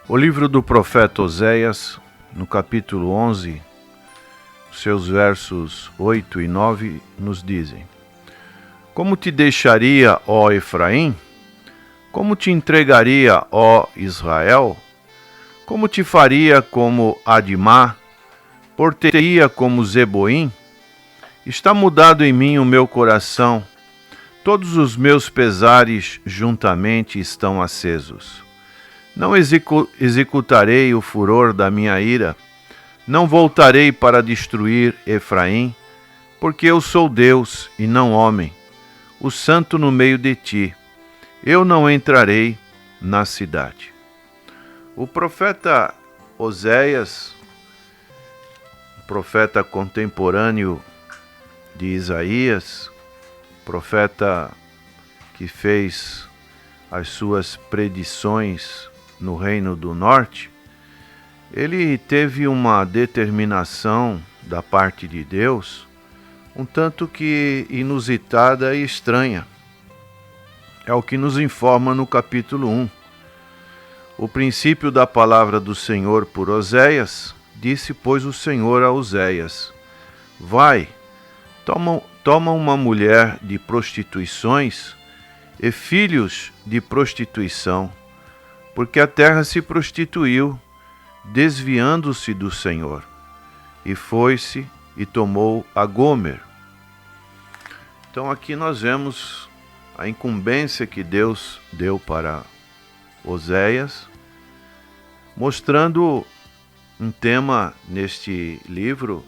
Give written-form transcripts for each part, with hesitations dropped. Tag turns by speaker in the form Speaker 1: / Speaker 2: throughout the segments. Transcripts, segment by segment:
Speaker 1: O livro do profeta Oséias, no capítulo 11, seus versos 8 e 9, nos dizem: Como te deixaria, ó Efraim? Como te entregaria, ó Israel? Como te faria como Adimá? Porteria como Zeboim? Está mudado em mim o meu coração, todos os meus pesares juntamente estão acesos. Não executarei o furor da minha ira, não voltarei para destruir Efraim, porque eu sou Deus e não homem, o santo no meio de ti. Eu não entrarei na cidade. O profeta Oséias, profeta contemporâneo de Isaías, profeta que fez as suas predições no Reino do Norte, ele teve uma determinação da parte de Deus um tanto que inusitada e estranha. É o que nos informa no capítulo 1. O princípio da palavra do Senhor por Oséias, disse, pois, o Senhor a Oséias: Vai, toma uma mulher de prostituições e filhos de prostituição, porque a terra se prostituiu, desviando-se do Senhor, e foi-se e tomou a Gomer. Então aqui nós vemos a incumbência que Deus deu para Oséias, mostrando um tema neste livro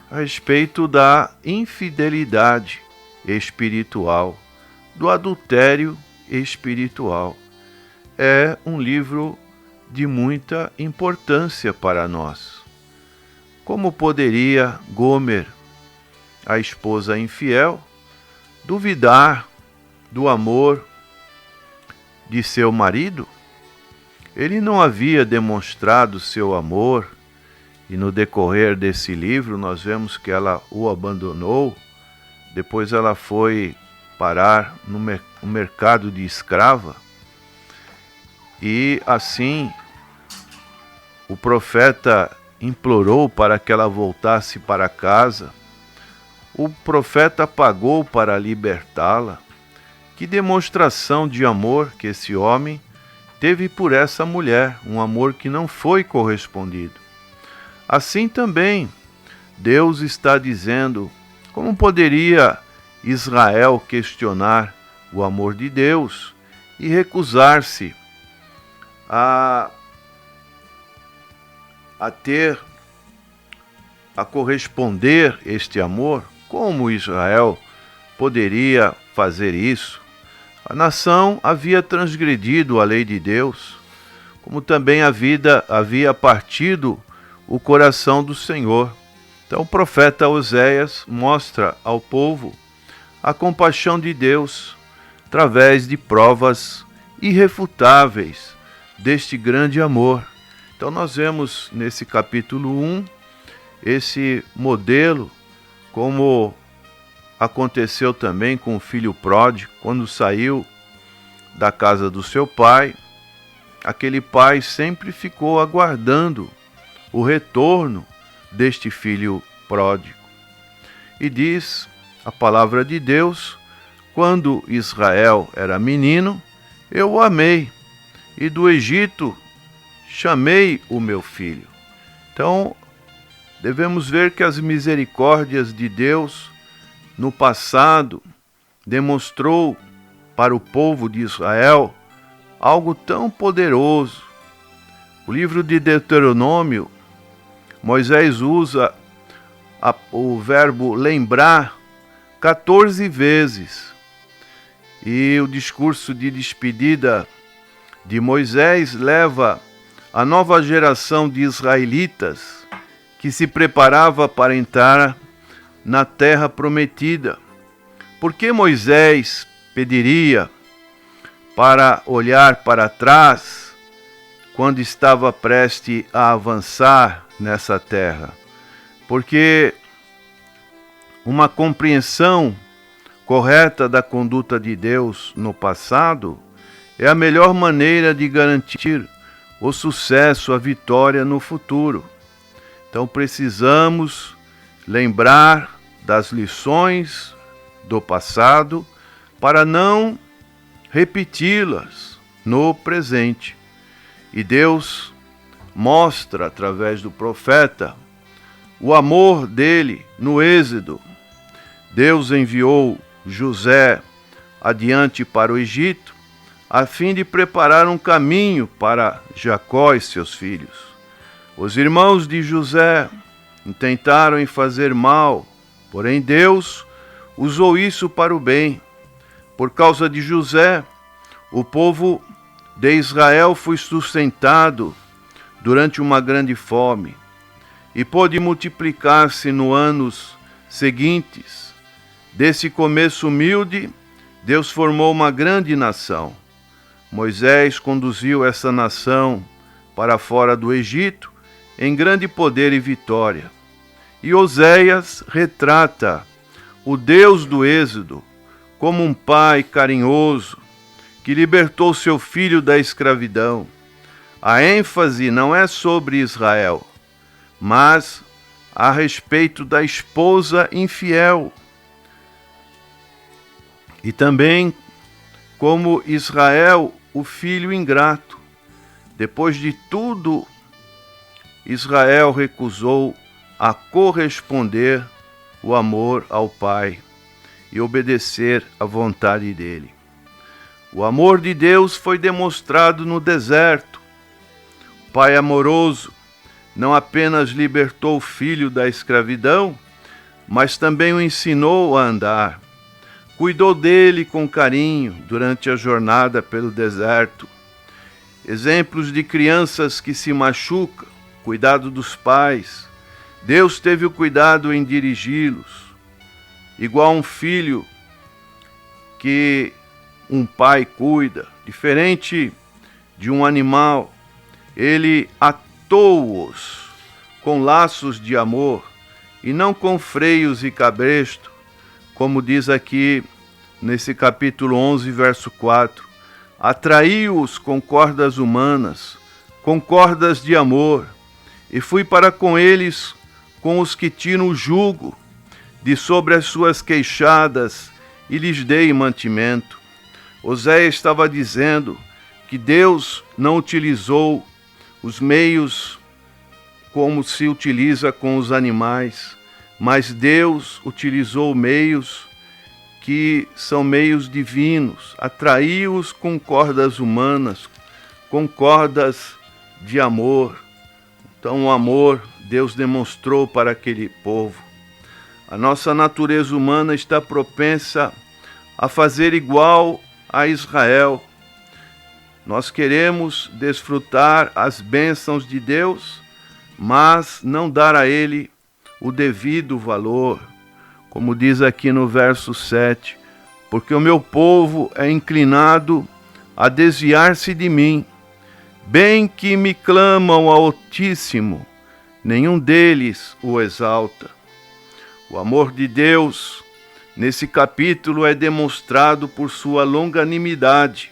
Speaker 1: a respeito da infidelidade espiritual, do adultério espiritual. É um livro de muita importância para nós. Como poderia Gomer, a esposa infiel, duvidar do amor de seu marido? Ele não havia demonstrado seu amor, e no decorrer desse livro nós vemos que ela o abandonou. Depois ela foi parar no mercado de escrava, e assim o profeta implorou para que ela voltasse para casa. O profeta pagou para libertá-la. Que demonstração de amor que esse homem teve por essa mulher, um amor que não foi correspondido. Assim também, Deus está dizendo: como poderia Israel questionar o amor de Deus e recusar-se a corresponder este amor? Como Israel poderia fazer isso? A nação havia transgredido a lei de Deus, como também havia partido o coração do Senhor. Então o profeta Oséias mostra ao povo a compaixão de Deus através de provas irrefutáveis deste grande amor. Então nós vemos nesse capítulo 1 esse modelo, como aconteceu também com o filho pródigo, quando saiu da casa do seu pai. Aquele pai sempre ficou aguardando o retorno deste filho pródigo. E diz a palavra de Deus: quando Israel era menino, eu o amei, e do Egito chamei o meu filho. Então, devemos ver que as misericórdias de Deus no passado demonstrou para o povo de Israel algo tão poderoso. O livro de Deuteronômio, Moisés usa o verbo lembrar 14 vezes. E o discurso de despedida de Moisés leva a nova geração de israelitas que se preparava para entrar na terra prometida. Por que Moisés pediria para olhar para trás quando estava prestes a avançar nessa terra? Porque uma compreensão correta da conduta de Deus no passado é a melhor maneira de garantir o sucesso, a vitória no futuro. Então precisamos lembrar das lições do passado para não repeti-las no presente. E Deus mostra através do profeta o amor dele no Êxodo. Deus enviou José adiante para o Egito, a fim de preparar um caminho para Jacó e seus filhos. Os irmãos de José intentaram em fazer mal, porém Deus usou isso para o bem. Por causa de José, o povo de Israel foi sustentado durante uma grande fome e pôde multiplicar-se nos anos seguintes. Desse começo humilde, Deus formou uma grande nação. Moisés conduziu essa nação para fora do Egito em grande poder e vitória. E Oséias retrata o Deus do Êxodo como um pai carinhoso que libertou seu filho da escravidão. A ênfase não é sobre Israel, mas a respeito da esposa infiel. E também como Israel, o filho ingrato. Depois de tudo, Israel recusou a corresponder o amor ao Pai e obedecer à vontade dele. O amor de Deus foi demonstrado no deserto. O Pai amoroso não apenas libertou o filho da escravidão, mas também o ensinou a andar. Cuidou dele com carinho durante a jornada pelo deserto. Exemplos de crianças que se machucam, cuidado dos pais. Deus teve o cuidado em dirigi-los. Igual um filho que um pai cuida, diferente de um animal, ele atou-os com laços de amor e não com freios e cabresto, como diz aqui nesse capítulo 11, verso 4. Atraiu-os com cordas humanas, com cordas de amor, e fui para com eles com os que tiram o jugo de sobre as suas queixadas, e lhes dei mantimento. Oséias estava dizendo que Deus não utilizou os meios como se utiliza com os animais, mas Deus utilizou meios que são meios divinos, atraiu-os com cordas humanas, com cordas de amor. Então o amor Deus demonstrou para aquele povo. A nossa natureza humana está propensa a fazer igual a Israel. Nós queremos desfrutar as bênçãos de Deus, mas não dar a Ele o devido valor. Como diz aqui no verso 7, porque o meu povo é inclinado a desviar-se de mim, bem que me clamam ao Altíssimo, nenhum deles o exalta. O amor de Deus, nesse capítulo, é demonstrado por sua longanimidade.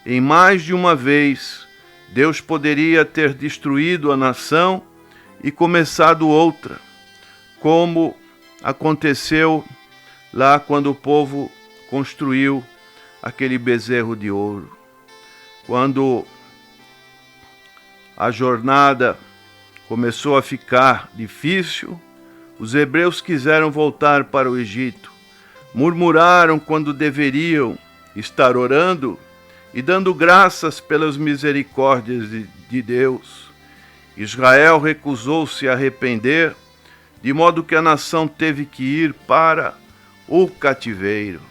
Speaker 1: Em mais de uma vez, Deus poderia ter destruído a nação e começado outra, como aconteceu lá quando o povo construiu aquele bezerro de ouro. Quando a jornada começou a ficar difícil, os hebreus quiseram voltar para o Egito. Murmuraram quando deveriam estar orando e dando graças pelas misericórdias de Deus. Israel recusou-se a arrepender, de modo que a nação teve que ir para o cativeiro.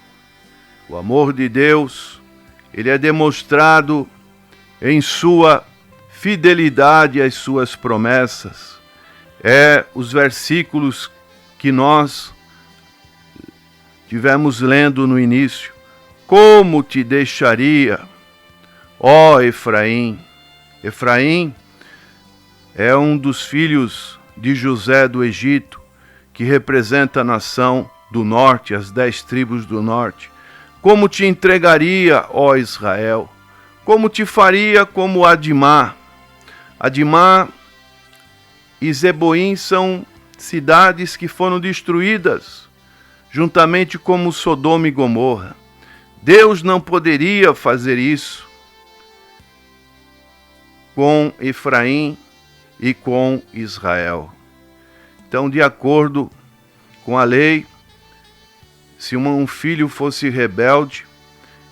Speaker 1: O amor de Deus, ele é demonstrado em sua fidelidade às suas promessas. Os versículos que nós tivemos lendo no início. Como te deixaria, ó Efraim? Efraim é um dos filhos de José do Egito, que representa a nação do norte, as 10 tribos do norte. Como te entregaria, ó Israel? Como te faria como Adimá? Adimá e Zeboim são cidades que foram destruídas, juntamente como Sodoma e Gomorra. Deus não poderia fazer isso com Efraim e com Israel. Então, de acordo com a lei, se um filho fosse rebelde,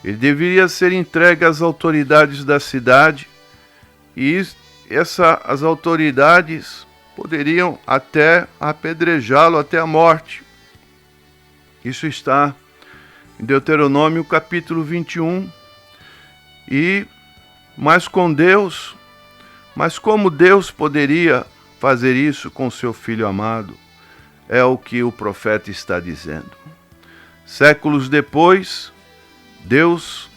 Speaker 1: ele deveria ser entregue às autoridades da cidade, e as autoridades poderiam até apedrejá-lo até a morte. Isso está em Deuteronômio capítulo 21. Mas como Deus poderia fazer isso com seu filho amado? É o que o profeta está dizendo. Séculos depois, Deus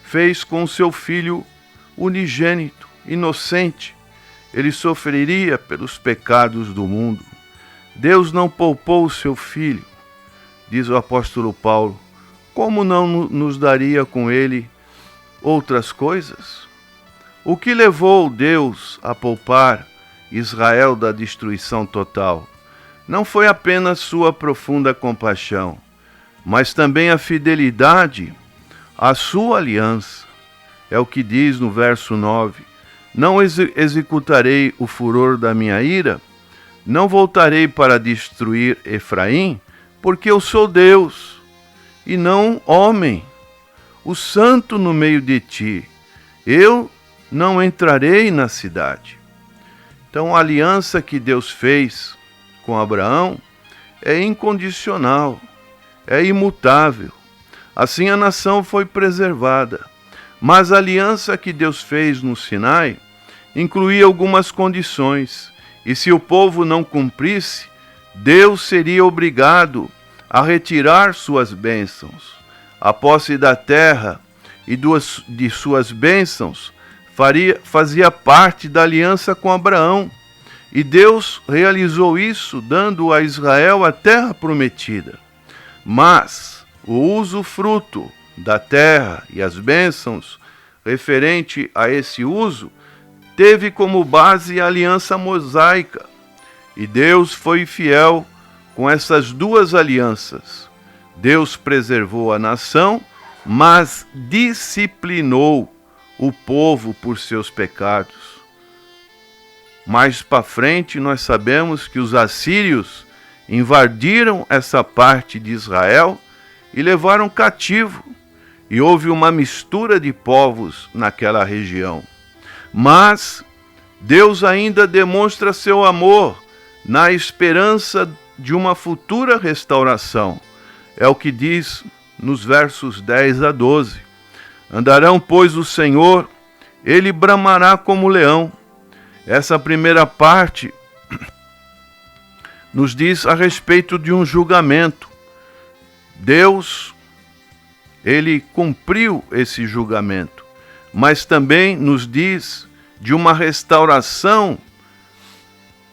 Speaker 1: fez com seu filho unigênito, inocente. Ele sofreria pelos pecados do mundo. Deus não poupou o seu filho, diz o apóstolo Paulo. Como não nos daria com ele outras coisas? O que levou Deus a poupar Israel da destruição total não foi apenas sua profunda compaixão, mas também a fidelidade à sua aliança. É o que diz no verso 9. Não executarei o furor da minha ira, não voltarei para destruir Efraim, porque eu sou Deus, e não homem, o santo no meio de ti. Eu não entrarei na cidade. Então, a aliança que Deus fez com Abraão é incondicional, é imutável. Assim a nação foi preservada. Mas a aliança que Deus fez no Sinai incluía algumas condições, e se o povo não cumprisse, Deus seria obrigado a retirar suas bênçãos. A posse da terra e de suas bênçãos fazia parte da aliança com Abraão, e Deus realizou isso, dando a Israel a terra prometida. Mas o usufruto da terra e as bênçãos referente a esse uso teve como base a aliança mosaica, e Deus foi fiel com essas duas alianças. Deus preservou a nação, mas disciplinou o povo por seus pecados. Mais para frente, nós sabemos que os assírios invadiram essa parte de Israel e levaram cativo, e houve uma mistura de povos naquela região. Mas Deus ainda demonstra seu amor na esperança de uma futura restauração. É o que diz nos versos 10 a 12. Andarão, pois, o Senhor, ele bramará como leão. Essa primeira parte nos diz a respeito de um julgamento. Deus, ele cumpriu esse julgamento, mas também nos diz de uma restauração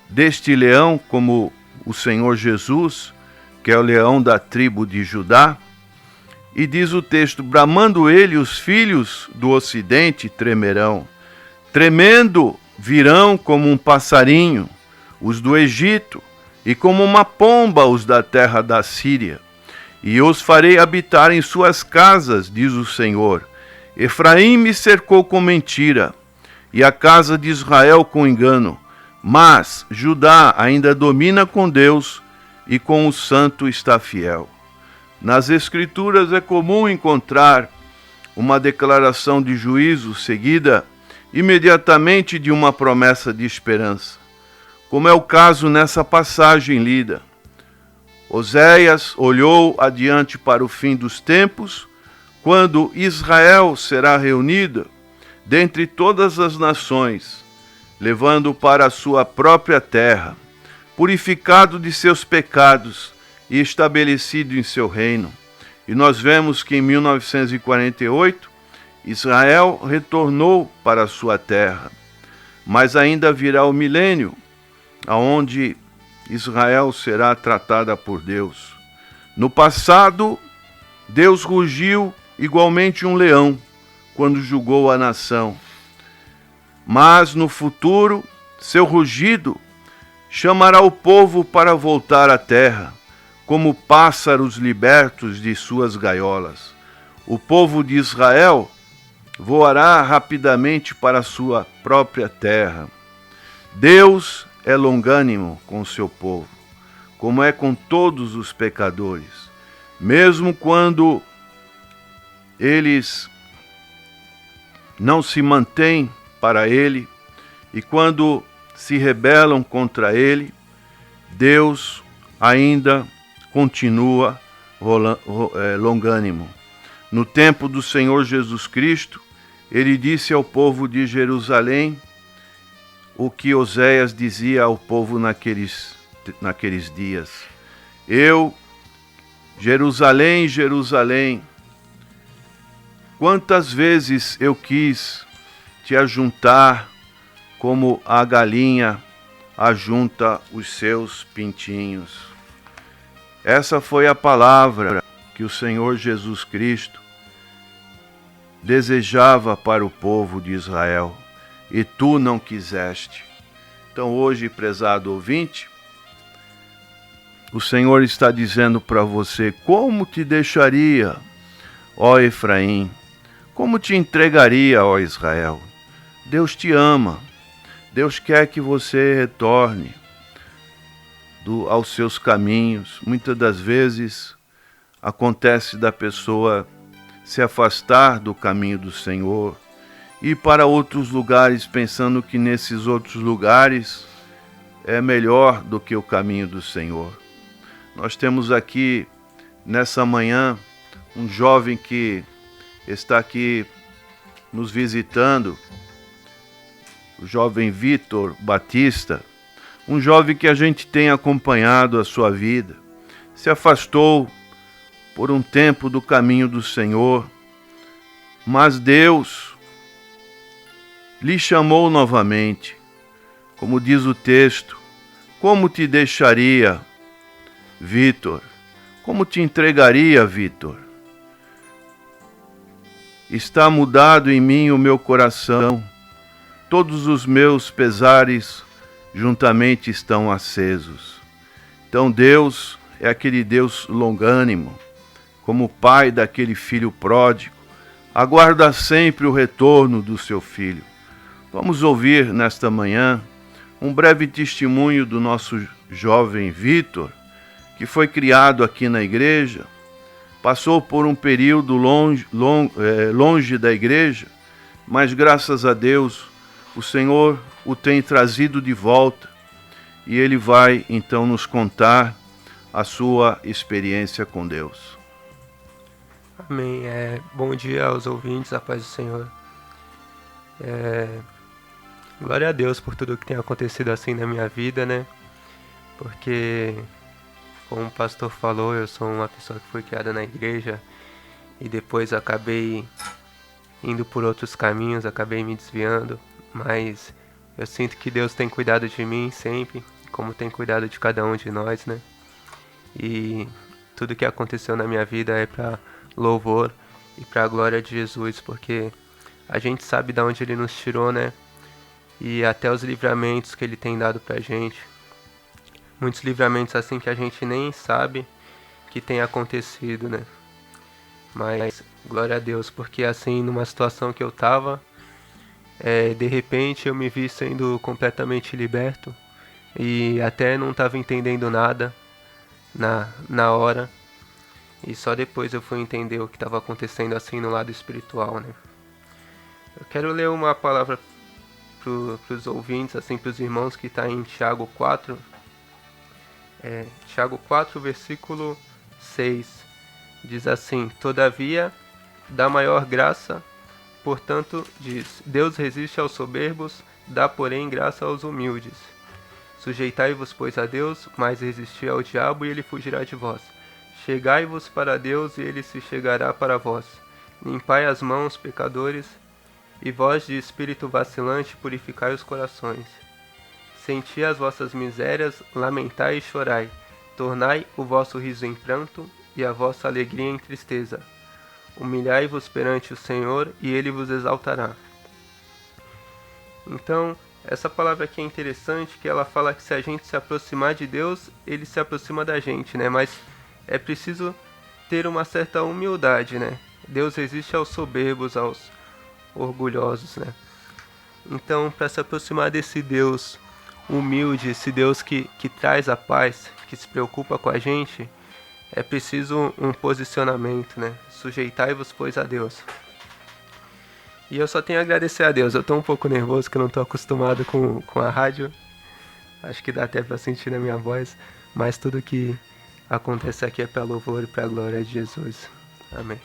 Speaker 1: deste leão, como o Senhor Jesus, que é o leão da tribo de Judá. E diz o texto: bramando ele, os filhos do ocidente tremerão. Tremendo virão como um passarinho os do Egito, e como uma pomba os da terra da Síria. E os farei habitar em suas casas, diz o Senhor. Efraim me cercou com mentira, e a casa de Israel com engano. Mas Judá ainda domina com Deus, e com o santo está fiel. Nas Escrituras é comum encontrar uma declaração de juízo seguida imediatamente de uma promessa de esperança, como é o caso nessa passagem lida. Oséias olhou adiante para o fim dos tempos, quando Israel será reunida dentre todas as nações, levando para a sua própria terra, purificado de seus pecados e estabelecido em seu reino. E nós vemos que em 1948, Israel retornou para a sua terra, mas ainda virá o milênio, aonde Israel será tratada por Deus. No passado, Deus rugiu igualmente um leão quando julgou a nação. Mas no futuro, seu rugido chamará o povo para voltar à terra, como pássaros libertos de suas gaiolas. O povo de Israel voará rapidamente para a sua própria terra. Deus é longânimo com o seu povo, como é com todos os pecadores, mesmo quando eles não se mantêm para Ele e quando se rebelam contra Ele, Deus ainda continua longânimo. No tempo do Senhor Jesus Cristo, Ele disse ao povo de Jerusalém o que Oséias dizia ao povo naqueles dias. Jerusalém, Jerusalém, quantas vezes eu quis te ajuntar como a galinha ajunta os seus pintinhos. Essa foi a palavra que o Senhor Jesus Cristo desejava para o povo de Israel, e tu não quiseste. Então hoje, prezado ouvinte, o Senhor está dizendo para você: como te deixaria, ó Efraim? Como te entregaria, ó Israel? Deus te ama. Deus quer que você retorne aos seus caminhos. Muitas das vezes acontece da pessoa se afastar do caminho do Senhor, ir para outros lugares pensando que nesses outros lugares é melhor do que o caminho do Senhor. Nós temos aqui, nessa manhã, um jovem que está aqui nos visitando, o jovem Vitor Batista, um jovem que a gente tem acompanhado a sua vida, se afastou por um tempo do caminho do Senhor, mas Deus lhe chamou novamente, como diz o texto: como te deixaria, Vitor? Como te entregaria, Vitor? Está mudado em mim o meu coração, todos os meus pesares juntamente estão acesos. Então Deus é aquele Deus longânimo, como pai daquele filho pródigo, aguarda sempre o retorno do seu filho. Vamos ouvir nesta manhã um breve testemunho do nosso jovem Vitor, que foi criado aqui na igreja, passou por um período longe da igreja, mas graças a Deus o Senhor o tem trazido de volta e ele vai então nos contar a sua experiência com Deus.
Speaker 2: Amém. Bom dia aos ouvintes, a paz do Senhor. Glória a Deus por tudo que tem acontecido assim na minha vida, né? Porque, como o pastor falou, eu sou uma pessoa que foi criada na igreja e depois acabei indo por outros caminhos, acabei me desviando, mas eu sinto que Deus tem cuidado de mim sempre, como tem cuidado de cada um de nós, né? E tudo que aconteceu na minha vida é para louvor e para a glória de Jesus, porque a gente sabe de onde Ele nos tirou, né? E até os livramentos que Ele tem dado pra gente. Muitos livramentos assim que a gente nem sabe que tem acontecido, né? Mas glória a Deus, porque assim, numa situação que eu tava, de repente eu me vi sendo completamente liberto e até não tava entendendo nada na hora. E só depois eu fui entender o que estava acontecendo assim no lado espiritual, né? Eu quero ler uma palavra para os ouvintes, assim, para os irmãos, que está em Tiago 4. Tiago 4, versículo 6. Diz assim: todavia, dá maior graça, portanto, diz: Deus resiste aos soberbos, dá, porém, graça aos humildes. Sujeitai-vos, pois, a Deus, mas resisti ao diabo, e ele fugirá de vós. Chegai-vos para Deus, e ele se chegará para vós. Limpai as mãos, pecadores, e vós de espírito vacilante, purificai os corações. Senti as vossas misérias, lamentai e chorai. Tornai o vosso riso em pranto, e a vossa alegria em tristeza. Humilhai-vos perante o Senhor, e ele vos exaltará. Então, essa palavra aqui é interessante, que ela fala que se a gente se aproximar de Deus, Ele se aproxima da gente, né? Mas é preciso ter uma certa humildade, né? Deus resiste aos soberbos, aos orgulhosos, né? Então, para se aproximar desse Deus humilde, esse Deus que traz a paz, que se preocupa com a gente, é preciso um posicionamento, né? Sujeitai-vos, pois, a Deus. E eu só tenho a agradecer a Deus. Eu tô um pouco nervoso, que eu não tô acostumado com a rádio. Acho que dá até pra sentir na minha voz. Mas tudo que acontece aqui é pra louvor e pra glória de Jesus. Amém.